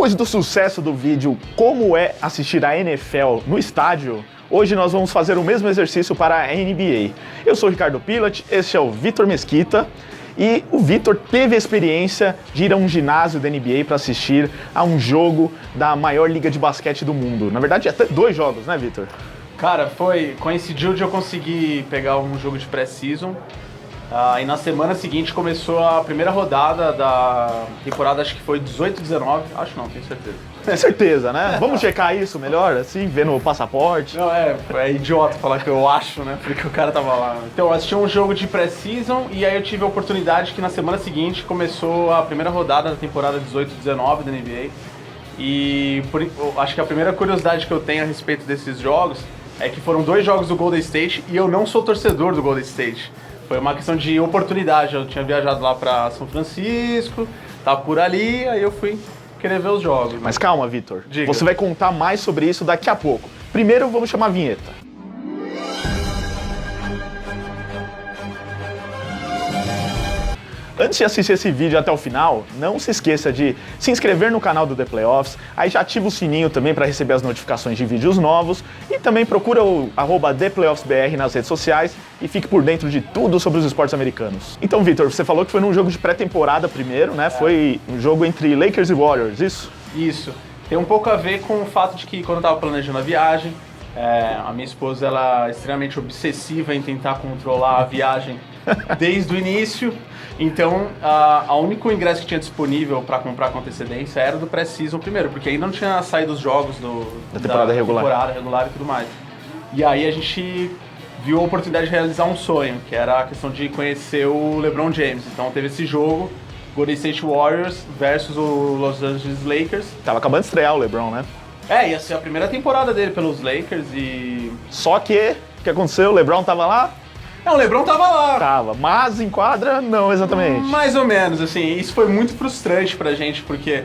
Depois do sucesso do vídeo Como é assistir a NFL no estádio, hoje nós vamos fazer o mesmo exercício para a NBA. Eu sou o Ricardo Pilat, este é o Vitor Mesquita e o Vitor teve a experiência de ir a um ginásio da NBA para assistir a um jogo da maior liga de basquete do mundo. Na verdade, até 2 jogos, né, Vitor? Cara, coincidiu de eu conseguir pegar um jogo de pré-season. E na semana seguinte começou a primeira rodada da temporada, acho que foi 18-19, acho não, tenho certeza. É certeza, né? Vamos checar isso melhor, assim, vendo o passaporte. Não, é idiota falar que eu acho, né, porque o cara tava lá. Então eu assisti um jogo de pré-season e aí eu tive a oportunidade que na semana seguinte começou a primeira rodada da temporada 18-19 da NBA. E acho que a primeira curiosidade que eu tenho a respeito desses jogos é que foram 2 jogos do Golden State e eu não sou torcedor do Golden State. Foi uma questão de oportunidade, eu tinha viajado lá pra São Francisco, tava por ali, aí eu fui querer ver os jogos. Mas calma, Vitor, Diga. Você vai contar mais sobre isso daqui a pouco. Primeiro vamos chamar a vinheta. Antes de assistir esse vídeo até o final, não se esqueça de se inscrever no canal do The Playoffs, aí já ativa o sininho também para receber as notificações de vídeos novos e também procura o @ThePlayoffsBR nas redes sociais e fique por dentro de tudo sobre os esportes americanos. Então, Vitor, você falou que foi num jogo de pré-temporada primeiro, né? Foi um jogo entre Lakers e Warriors, isso? Isso. Tem um pouco a ver com o fato de que quando eu tava planejando a viagem, a minha esposa ela é extremamente obsessiva em tentar controlar a viagem desde o início. Então, o único ingresso que tinha disponível para comprar com antecedência era do pré-season primeiro, porque ainda não tinha saído os jogos da temporada regular e tudo mais. E aí a gente viu a oportunidade de realizar um sonho, que era a questão de conhecer o LeBron James. Então teve esse jogo, Golden State Warriors versus o Los Angeles Lakers. Tava acabando de estrear o LeBron, né? Ia ser a primeira temporada dele pelos Lakers e... Só que, o que aconteceu? O LeBron tava lá? Não, o LeBron tava lá. Tava, mas em quadra, não exatamente. Mais ou menos, assim, isso foi muito frustrante pra gente, porque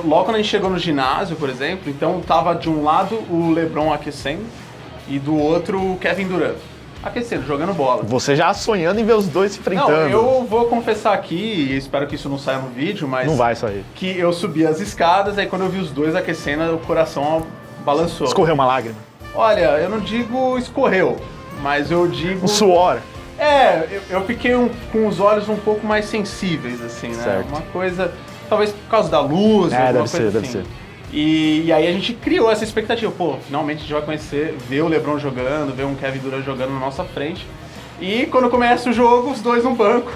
logo quando a gente chegou no ginásio, por exemplo, então tava de um lado o LeBron aquecendo e do outro o Kevin Durant aquecendo, jogando bola. Você já sonhando em ver os dois se enfrentando. Não, eu vou confessar aqui, e espero que isso não saia no vídeo, mas... Não vai sair. Que eu subi as escadas, aí quando eu vi os dois aquecendo, o coração balançou. Escorreu uma lágrima? Olha, eu não digo escorreu, mas eu digo... Um suor? Eu fiquei com os olhos um pouco mais sensíveis, assim, né? Certo. Uma coisa, talvez por causa da luz, alguma coisa assim. Deve ser. E aí a gente criou essa expectativa, finalmente a gente vai conhecer, ver o LeBron jogando, ver um Kevin Durant jogando na nossa frente. E quando começa o jogo, os dois no banco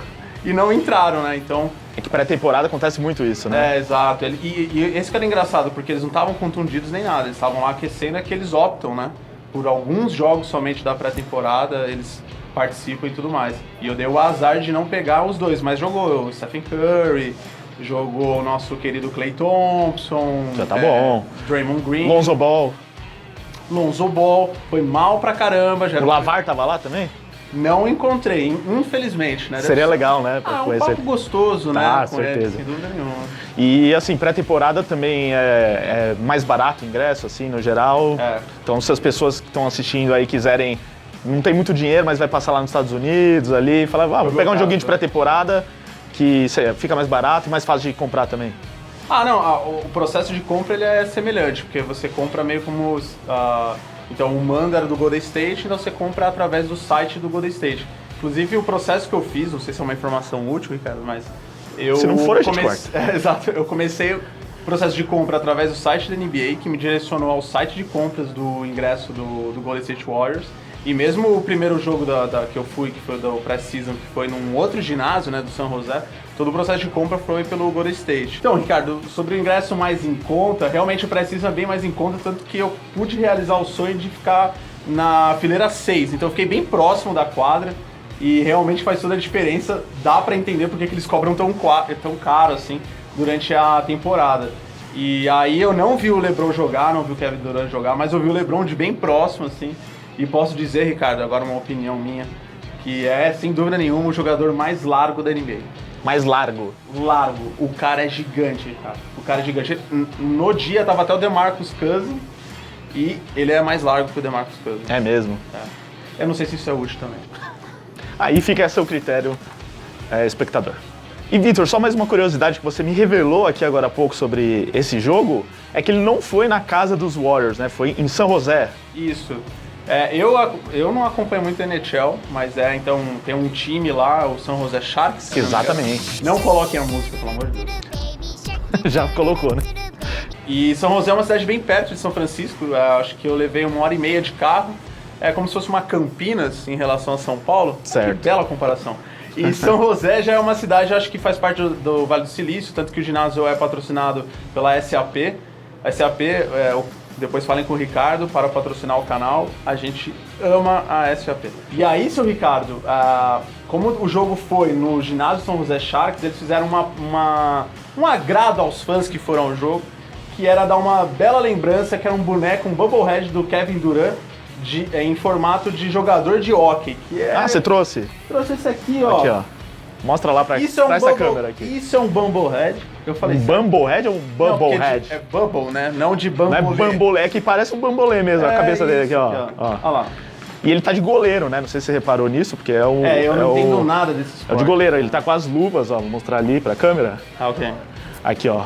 e não entraram, né? Então... É que pré-temporada acontece muito isso, né? Exato. E esse que era engraçado, porque eles não estavam contundidos nem nada, eles estavam lá aquecendo, é que eles optam, né? Por alguns jogos somente da pré-temporada, eles participam e tudo mais. E eu dei o azar de não pegar os dois, mas jogou o Stephen Curry, jogou o nosso querido Klay Thompson, Já tá bom. Draymond Green, Lonzo Ball. Foi mal pra caramba. O Lavar tava lá também? Não encontrei, infelizmente, né? Seria legal, né? Pra um papo gostoso, né? Com certeza. ele, sem dúvida nenhuma. E assim, pré-temporada também é mais barato o ingresso, assim, no geral. Então, se as pessoas que estão assistindo aí quiserem, não tem muito dinheiro, mas vai passar lá nos Estados Unidos, ali, falar, vou pegar um joguinho de pré-temporada, que fica mais barato e mais fácil de comprar também. O processo de compra ele é semelhante, porque você compra meio como... Então o mando era do Golden State, então você compra através do site do Golden State. Inclusive o processo que eu fiz, não sei se é uma informação útil, Ricardo, mas eu... Se não for, a gente corta. Exato, eu comecei o processo de compra através do site da NBA, que me direcionou ao site de compras do ingresso do Golden State Warriors. E mesmo o primeiro jogo que eu fui, que foi do pré-season, que foi num outro ginásio, né, do San José, todo o processo de compra foi pelo Golden State. Então, Ricardo, sobre o ingresso mais em conta, realmente o pré-season é bem mais em conta, tanto que eu pude realizar o sonho de ficar na fileira 6. Então eu fiquei bem próximo da quadra e realmente faz toda a diferença. Dá pra entender porque que eles cobram tão caro assim durante a temporada. E aí eu não vi o LeBron jogar, não vi o Kevin Durant jogar, mas eu vi o LeBron de bem próximo, assim. E posso dizer, Ricardo, agora uma opinião minha, que é, sem dúvida nenhuma, o jogador mais largo da NBA. Mais largo? Largo. O cara é gigante, Ricardo. O cara é gigante. No dia tava até o DeMarcus Cousins e ele é mais largo que o DeMarcus Cousins. É mesmo? Eu não sei se isso é útil também. Aí fica a seu critério, espectador. E Vitor, só mais uma curiosidade que você me revelou aqui agora há pouco sobre esse jogo, é que ele não foi na casa dos Warriors, né? Foi em San José. Isso. Eu não acompanho muito a NHL, mas então tem um time lá, o San Jose Sharks. Exatamente. Não coloquem a música, pelo amor de Deus. Já colocou, né? E São José é uma cidade bem perto de São Francisco, acho que eu levei 1h30 de carro. É como se fosse uma Campinas em relação a São Paulo. Certo. Que bela comparação. E São José já é uma cidade, acho que faz parte do Vale do Silício, tanto que o ginásio é patrocinado pela SAP. A SAP, depois falem com o Ricardo para patrocinar o canal, a gente ama a SAP. E aí, seu Ricardo, como o jogo foi no ginásio São José Sharks, eles fizeram um agrado aos fãs que foram ao jogo, que era dar uma bela lembrança, que era um boneco, um Bubblehead do Kevin Durant, em formato de jogador de hóquei. Você trouxe? Trouxe esse aqui, ó. Aqui, ó. Mostra lá pra essa câmera aqui. Isso é um Bumblehead. Eu falei Bumblehead ou um Bubblehead? É Bubble, né? Não de bambolê. Não é bambolê, é que parece um bambolê mesmo, a cabeça dele aqui, ó. Olha lá. E ele tá de goleiro, né? Não sei se você reparou nisso, porque é o... eu não entendo nada desse esporte. É o de goleiro, ele tá com as luvas, ó. Vou mostrar ali pra câmera. Ok. Aqui, ó.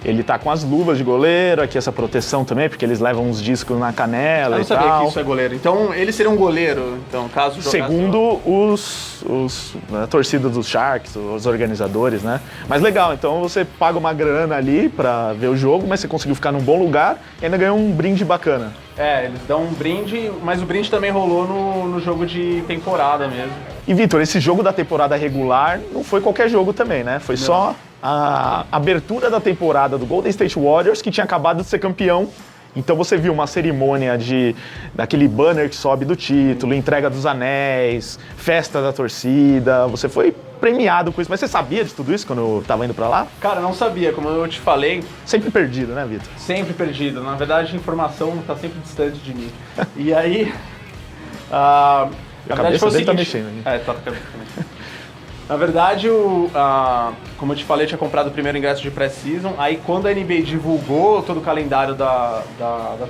Ele tá com as luvas de goleiro, aqui essa proteção também, porque eles levam uns discos na canela e tal. Eu não sabia que isso é goleiro. Então, ele seria um goleiro, então, caso jogasse... Segundo a torcida dos Sharks, os organizadores, né? Mas legal, então você paga uma grana ali pra ver o jogo, mas você conseguiu ficar num bom lugar e ainda ganhou um brinde bacana. Eles dão um brinde, mas o brinde também rolou no jogo de temporada mesmo. E, Vitor, esse jogo da temporada regular não foi qualquer jogo também, né? Foi só a abertura da temporada do Golden State Warriors, que tinha acabado de ser campeão. Então você viu uma cerimônia daquele banner que sobe do título, entrega dos anéis, festa da torcida. Você foi premiado com isso. Mas você sabia de tudo isso quando estava indo pra lá? Cara, não sabia. Como eu te falei... Sempre perdido, né, Vitor? Sempre perdido. Na verdade, a informação está sempre distante de mim. E aí... na verdade, foi o seguinte... Tá mexendo. Tá a cabeça mexendo. Na verdade, como eu te falei, eu tinha comprado o primeiro ingresso de pré-season. Aí, quando a NBA divulgou todo o calendário da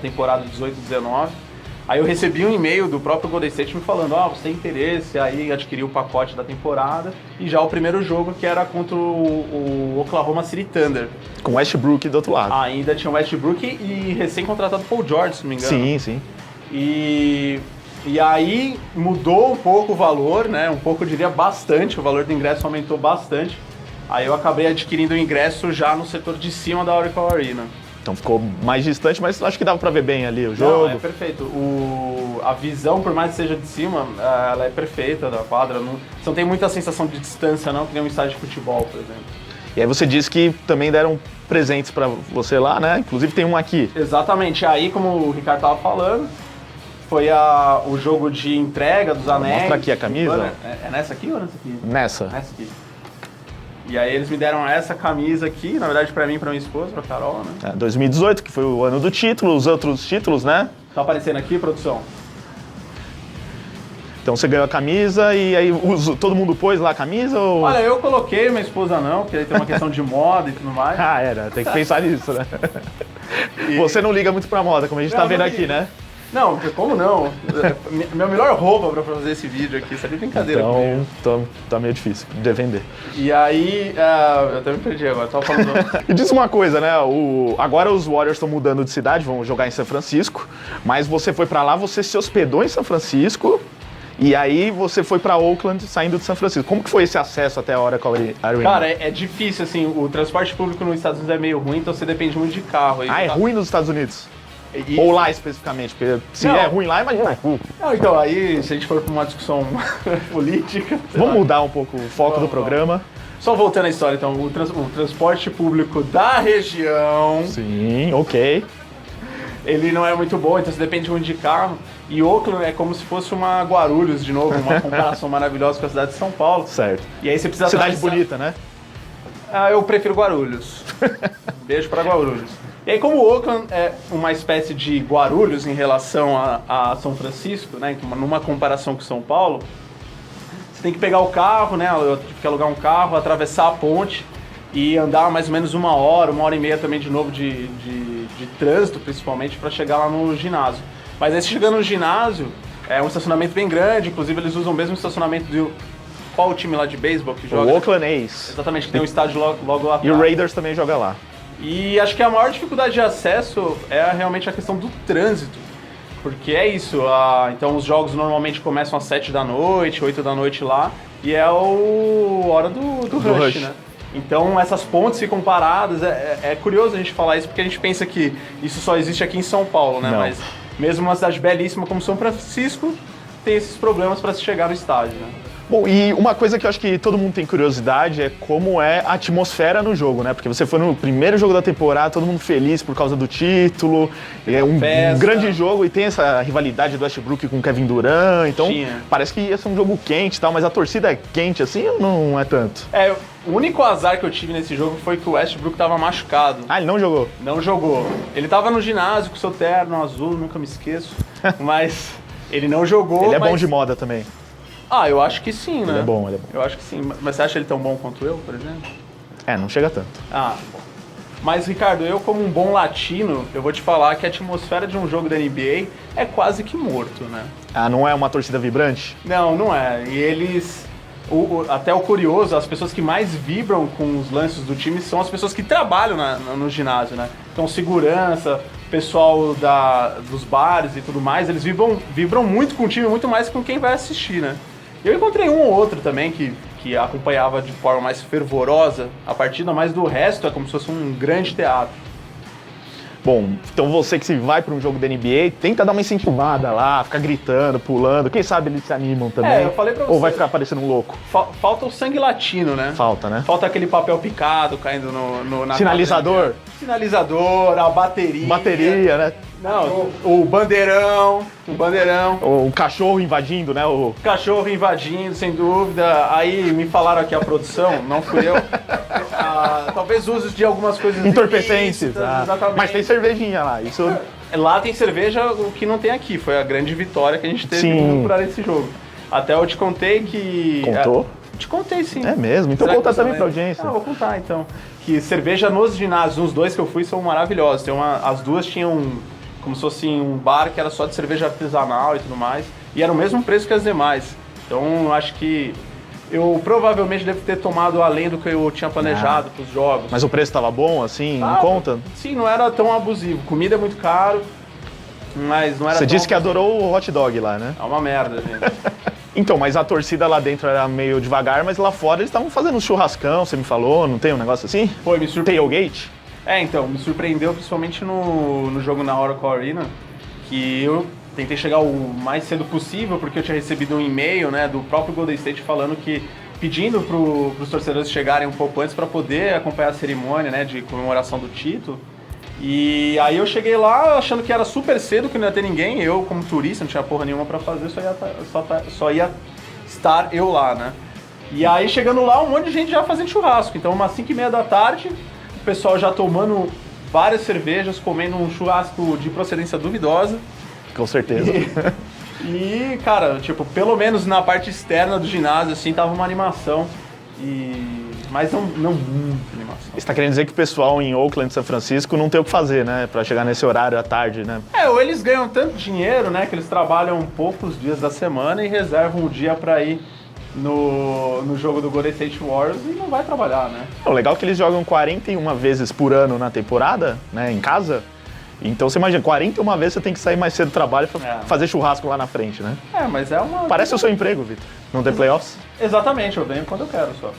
temporada 18-19, aí eu recebi um e-mail do próprio Golden State me falando: você tem interesse, aí adquirir o pacote da temporada. E já o primeiro jogo, que era contra o Oklahoma City Thunder. Com Westbrook do outro lado. Ainda tinha o Westbrook e recém-contratado Paul George, se não me engano. Sim, sim. E aí mudou um pouco o valor, né? Um pouco, eu diria bastante, o valor do ingresso aumentou bastante. Aí eu acabei adquirindo o ingresso já no setor de cima da Oracle Arena. Então ficou mais distante, mas acho que dava pra ver bem ali o jogo. Não, é perfeito. A visão, por mais que seja de cima, ela é perfeita da quadra. Você não tem muita sensação de distância, não, que nem um estádio de futebol, por exemplo. E aí você disse que também deram presentes pra você lá, né? Inclusive tem um aqui. Exatamente. Aí, como o Ricardo tava falando, foi o jogo de entrega dos anéis. Mostra aqui a camisa. É nessa aqui ou nessa aqui? Nessa. Nessa aqui. E aí eles me deram essa camisa aqui, na verdade pra mim e pra minha esposa, pra Carol, né? 2018, que foi o ano do título, os outros títulos, né? Tá aparecendo aqui, produção? Então você ganhou a camisa e aí todo mundo pôs lá a camisa? Ou... Olha, eu coloquei, minha esposa não, porque aí tem uma questão de moda e tudo mais. Tem que pensar nisso, né? Você não liga muito pra moda, como a gente tá vendo aqui, né? Não, como não? Minha melhor roupa pra fazer esse vídeo aqui, isso é brincadeira comigo. Então tá meio difícil de defender. E aí, eu até me perdi agora, tava falando... E diz uma coisa, né, agora os Warriors estão mudando de cidade, vão jogar em São Francisco, mas você foi pra lá, você se hospedou em São Francisco, e aí você foi pra Oakland saindo de São Francisco. Como que foi esse acesso até a Oracle Arena? Cara, é difícil, assim, o transporte público nos Estados Unidos é meio ruim, então você depende muito de carro. É ruim nos Estados Unidos? Ou lá especificamente, porque se é ruim lá, imagina. Não, então aí, se a gente for para uma discussão política... Vamos mudar um pouco o foco do programa. Só voltando à história, então, o transporte público da região... Sim, ok. Ele não é muito bom, então você depende muito de carro. E Oakland é como se fosse uma Guarulhos, de novo, uma comparação maravilhosa com a cidade de São Paulo. Certo. E aí você precisa... Cidade bonita, né? Eu prefiro Guarulhos. Beijo para Guarulhos. E aí, como Oakland é uma espécie de Guarulhos em relação a São Francisco, né, numa comparação com São Paulo, você tem que pegar o carro, né, eu tive que alugar um carro, atravessar a ponte e andar mais ou menos 1h e meia também de novo de trânsito, principalmente, para chegar lá no ginásio. Mas aí, chegando no ginásio, é um estacionamento bem grande, inclusive eles usam o mesmo estacionamento qual o time lá de beisebol que joga? O Oakland A's. Exatamente, que tem um estádio logo lá atrás. E o Raiders também joga lá. E acho que a maior dificuldade de acesso é realmente a questão do trânsito. Porque é isso, então os jogos normalmente começam às 7 da noite, 8 da noite lá, e é a hora do rush, né? Então essas pontes ficam paradas, é curioso a gente falar isso, porque a gente pensa que isso só existe aqui em São Paulo, né? Não. Mas mesmo uma cidade belíssima como São Francisco, tem esses problemas para se chegar no estádio, né? Bom, e uma coisa que eu acho que todo mundo tem curiosidade é como é a atmosfera no jogo, né? Porque você foi no primeiro jogo da temporada, todo mundo feliz por causa do título, é um grande jogo e tem essa rivalidade do Westbrook com o Kevin Durant, então parece que ia ser um jogo quente e tal, mas a torcida é quente assim ou não é tanto? O único azar que eu tive nesse jogo foi que o Westbrook tava machucado. Ah, ele não jogou? Não jogou. Ele tava no ginásio com seu terno azul, nunca me esqueço, mas ele não jogou. Ele é bom de moda também. Eu acho que sim, né? Ele é bom. Eu acho que sim. Mas você acha ele tão bom quanto eu, por exemplo? Não chega tanto. Bom. Mas, Ricardo, eu como um bom latino, eu vou te falar que a atmosfera de um jogo da NBA é quase que morto, né? Não é uma torcida vibrante? Não é. E eles... até o curioso, as pessoas que mais vibram com os lances do time são as pessoas que trabalham no ginásio, né? Então, segurança, pessoal dos bares e tudo mais, eles vibram muito com o time, muito mais com quem vai assistir, né? Eu encontrei um ou outro também que acompanhava de forma mais fervorosa a partida, mas do resto é como se fosse um grande teatro. Bom, então você que se vai para um jogo da NBA, tenta dar uma incentivada lá, ficar gritando, pulando, quem sabe eles se animam também. Eu falei pra você. Ou vai ficar parecendo um louco? Falta o sangue latino, né? Falta, né? Falta aquele papel picado caindo na sinalizador. Cadeira. Sinalizador, a bateria. Bateria, né? Não, o bandeirão. O cachorro invadindo, né? O cachorro invadindo, sem dúvida. Aí me falaram aqui a produção, não fui eu. Talvez usos de algumas coisas entorpecentes. Exatamente. Mas tem cervejinha lá. Isso... Lá tem cerveja, o que não tem aqui. Foi a grande vitória que a gente teve por esse jogo. Até eu te contei que... Contou? Te contei, sim. É mesmo? Então conta também pra audiência. Vou contar, então. Que cerveja nos ginásios, nos dois que eu fui, são maravilhosos. As duas tinham como se fosse um bar que era só de cerveja artesanal e tudo mais. E era o mesmo preço que as demais. Então, acho que eu provavelmente devo ter tomado além do que eu tinha planejado para os jogos. Mas o preço estava bom, assim, em conta? Sim, não era tão abusivo. Comida é muito caro, mas não era Você disse que adorou o hot dog lá, né? É uma merda, gente. Então, mas a torcida lá dentro era meio devagar, mas lá fora eles estavam fazendo um churrascão, você me falou, não tem um negócio assim? Foi, me surpreendeu. Tailgate? Então, me surpreendeu principalmente no jogo na Oracle Arena, que eu tentei chegar o mais cedo possível, porque eu tinha recebido um e-mail, né, do próprio Golden State falando que, pedindo para os torcedores chegarem um pouco antes para poder acompanhar a cerimônia, né, de comemoração do título. E aí eu cheguei lá achando que era super cedo, que não ia ter ninguém, eu como turista, não tinha porra nenhuma para fazer, só ia estar eu lá, né. E aí chegando lá, um monte de gente já fazendo churrasco, então umas 5:30 da tarde, o pessoal já tomando várias cervejas, comendo um churrasco de procedência duvidosa. Com certeza. E, cara, tipo, pelo menos na parte externa do ginásio, assim, tava uma animação. Mas não muita animação. Você tá querendo dizer que o pessoal em Oakland, São Francisco, não tem o que fazer, né? Pra chegar nesse horário à tarde, né? Ou eles ganham tanto dinheiro, né? Que eles trabalham poucos dias da semana e reservam o dia pra ir no jogo do Golden State Warriors e não vai trabalhar, né? O legal é que eles jogam 41 vezes por ano na temporada, né? Em casa. Então você imagina, 41 vezes você tem que sair mais cedo do trabalho pra fazer churrasco lá na frente, né? Mas é uma... Parece o seu emprego, Vitor. Não tem playoffs? Exatamente, eu venho quando eu quero só.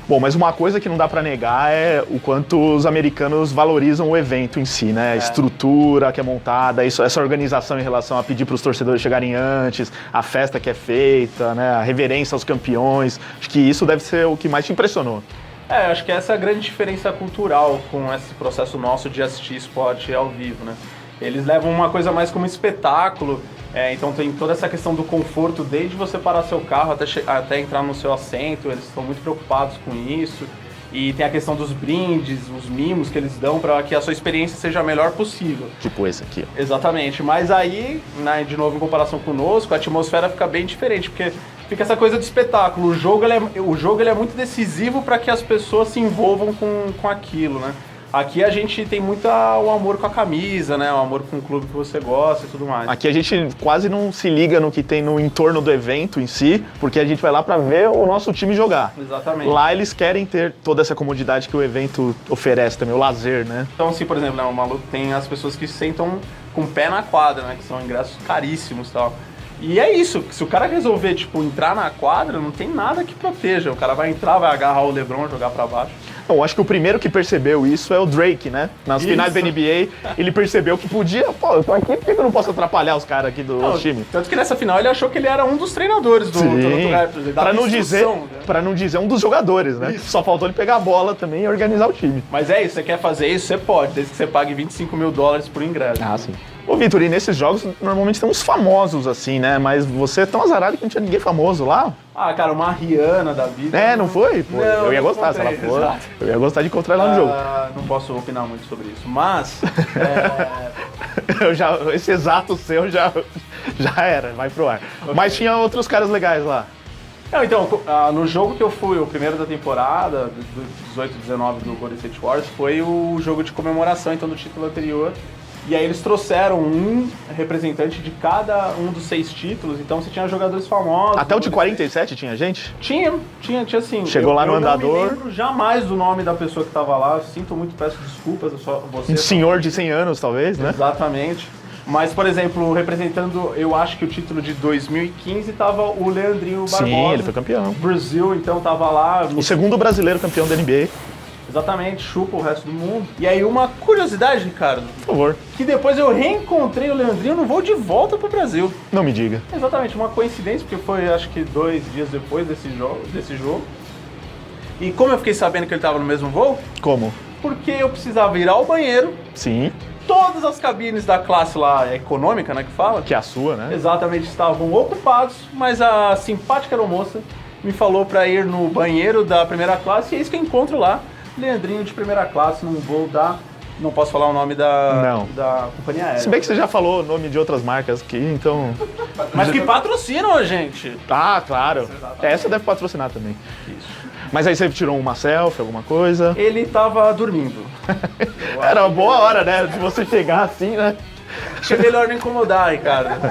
Bom, mas uma coisa que não dá pra negar é o quanto os americanos valorizam o evento em si, né? A estrutura que é montada, essa organização em relação a pedir pros torcedores chegarem antes, a festa que é feita, né? A reverência aos campeões. Acho que isso deve ser o que mais te impressionou. Acho que essa é a grande diferença cultural com esse processo nosso de assistir esporte ao vivo, né? Eles levam uma coisa mais como espetáculo, então tem toda essa questão do conforto, desde você parar seu carro até entrar no seu assento, eles estão muito preocupados com isso. E tem a questão dos brindes, os mimos que eles dão para que a sua experiência seja a melhor possível. Tipo esse aqui, ó. Exatamente, mas aí, né, de novo em comparação conosco, a atmosfera fica bem diferente, porque fica essa coisa de espetáculo. O jogo ele é muito decisivo para que as pessoas se envolvam com aquilo, né? Aqui a gente tem muito o amor com a camisa, né? O amor com o clube que você gosta e tudo mais. Aqui a gente quase não se liga no que tem no entorno do evento em si, porque a gente vai lá pra ver o nosso time jogar. Exatamente. Lá eles querem ter toda essa comodidade que o evento oferece também, o lazer, né? Então, assim, por exemplo, né, o maluco tem as pessoas que sentam com o pé na quadra, né? Que são ingressos caríssimos e tal. E é isso, se o cara resolver, tipo, entrar na quadra, não tem nada que proteja. O cara vai entrar, vai agarrar o LeBron, jogar pra baixo. Bom, acho que o primeiro que percebeu isso é o Drake, né? Nas finais da NBA, ele percebeu que podia, pô, eu tô aqui, por que eu não posso atrapalhar os caras aqui do time? Tanto que nessa final ele achou que ele era um dos treinadores do Toronto Raptors. Pra não dizer um dos jogadores, né? Isso. Só faltou ele pegar a bola também e organizar o time. Mas é isso, você quer fazer isso, você pode, desde que você pague $25 mil por ingresso. Ah, sim. Ô, Vitor, e nesses jogos normalmente tem uns famosos assim, né? Mas você é tão azarado que não tinha ninguém famoso lá? Ah, cara, uma Rihanna da vida. É, não foi? Pô, não, eu ia gostar se ela for. Exato. Eu ia gostar de encontrar ela no jogo. Não posso opinar muito sobre isso, mas... Esse exato seu já era, vai pro ar. Okay. Mas tinha outros caras legais lá. Não, então, no jogo que eu fui, o primeiro da temporada, do 18-19 do Golden State Warriors, foi o jogo de comemoração então, do título anterior. E aí eles trouxeram um representante de cada um dos 6 títulos, então você tinha jogadores famosos. Até o de 47 tinha gente? Tinha sim. Chegou lá no andador. Eu não me lembro jamais do nome da pessoa que estava lá, sinto muito, peço desculpas a você. Um senhor de 100 anos, talvez, né? Exatamente. Mas, por exemplo, representando, eu acho que o título de 2015 estava o Leandrinho Barbosa. Sim, ele foi campeão. Brasil, então, estava lá. O segundo brasileiro campeão da NBA. Exatamente, chupa o resto do mundo. E aí uma curiosidade, Ricardo. Por favor. Que depois eu reencontrei o Leandrinho no voo de volta pro Brasil. Não me diga. Exatamente, uma coincidência, porque foi acho que 2 dias depois desse jogo. E como eu fiquei sabendo que ele estava no mesmo voo? Como? Porque eu precisava ir ao banheiro. Sim. Todas as cabines da classe lá econômica, né, que fala? Que é a sua, né? Exatamente, estavam ocupados, mas a simpática aeromoça me falou para ir no banheiro da primeira classe e é isso que eu encontro lá. Leandrinho de primeira classe num voo da... Não posso falar o nome da companhia aérea. Se bem que você já falou o nome de outras marcas aqui, então... Mas que patrocinam a gente. Ah, claro. Essa deve patrocinar também. Isso. Mas aí você tirou uma selfie, alguma coisa? Ele tava dormindo. Era uma boa hora, né? De você chegar assim, né? Achei melhor não incomodar, Ricardo.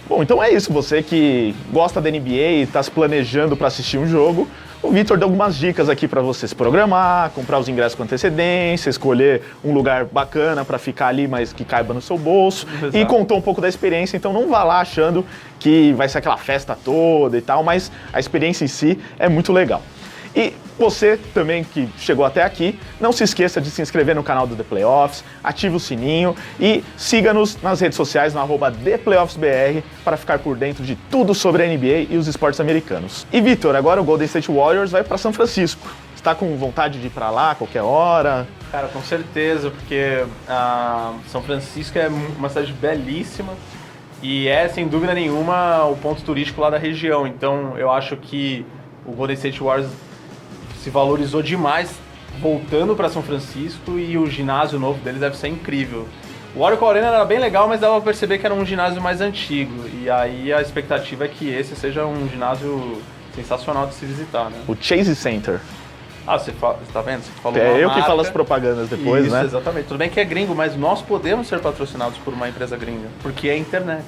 Bom, então é isso. Você que gosta da NBA e está se planejando para assistir um jogo, o Vitor deu algumas dicas aqui para você se programar, comprar os ingressos com antecedência, escolher um lugar bacana para ficar ali, mas que caiba no seu bolso. Exato. E contou um pouco da experiência, então não vá lá achando que vai ser aquela festa toda e tal, mas a experiência em si é muito legal. E você também que chegou até aqui, não se esqueça de se inscrever no canal do The Playoffs, ative o sininho e siga-nos nas redes sociais no @ThePlayoffsBR para ficar por dentro de tudo sobre a NBA e os esportes americanos. E Vitor, agora o Golden State Warriors vai para São Francisco. Está com vontade de ir para lá a qualquer hora? Cara, com certeza, porque São Francisco é uma cidade belíssima e é, sem dúvida nenhuma, o ponto turístico lá da região. Então, eu acho que o Golden State Warriors se valorizou demais voltando para São Francisco e o ginásio novo deles deve ser incrível. O Oracle Arena era bem legal, mas dava para perceber que era um ginásio mais antigo. E aí a expectativa é que esse seja um ginásio sensacional de se visitar, né? O Chase Center. Ah, você tá vendo? Você falou é eu marca. Que falo as propagandas depois, isso, né? Exatamente. Tudo bem que é gringo, mas nós podemos ser patrocinados por uma empresa gringa, porque é internet.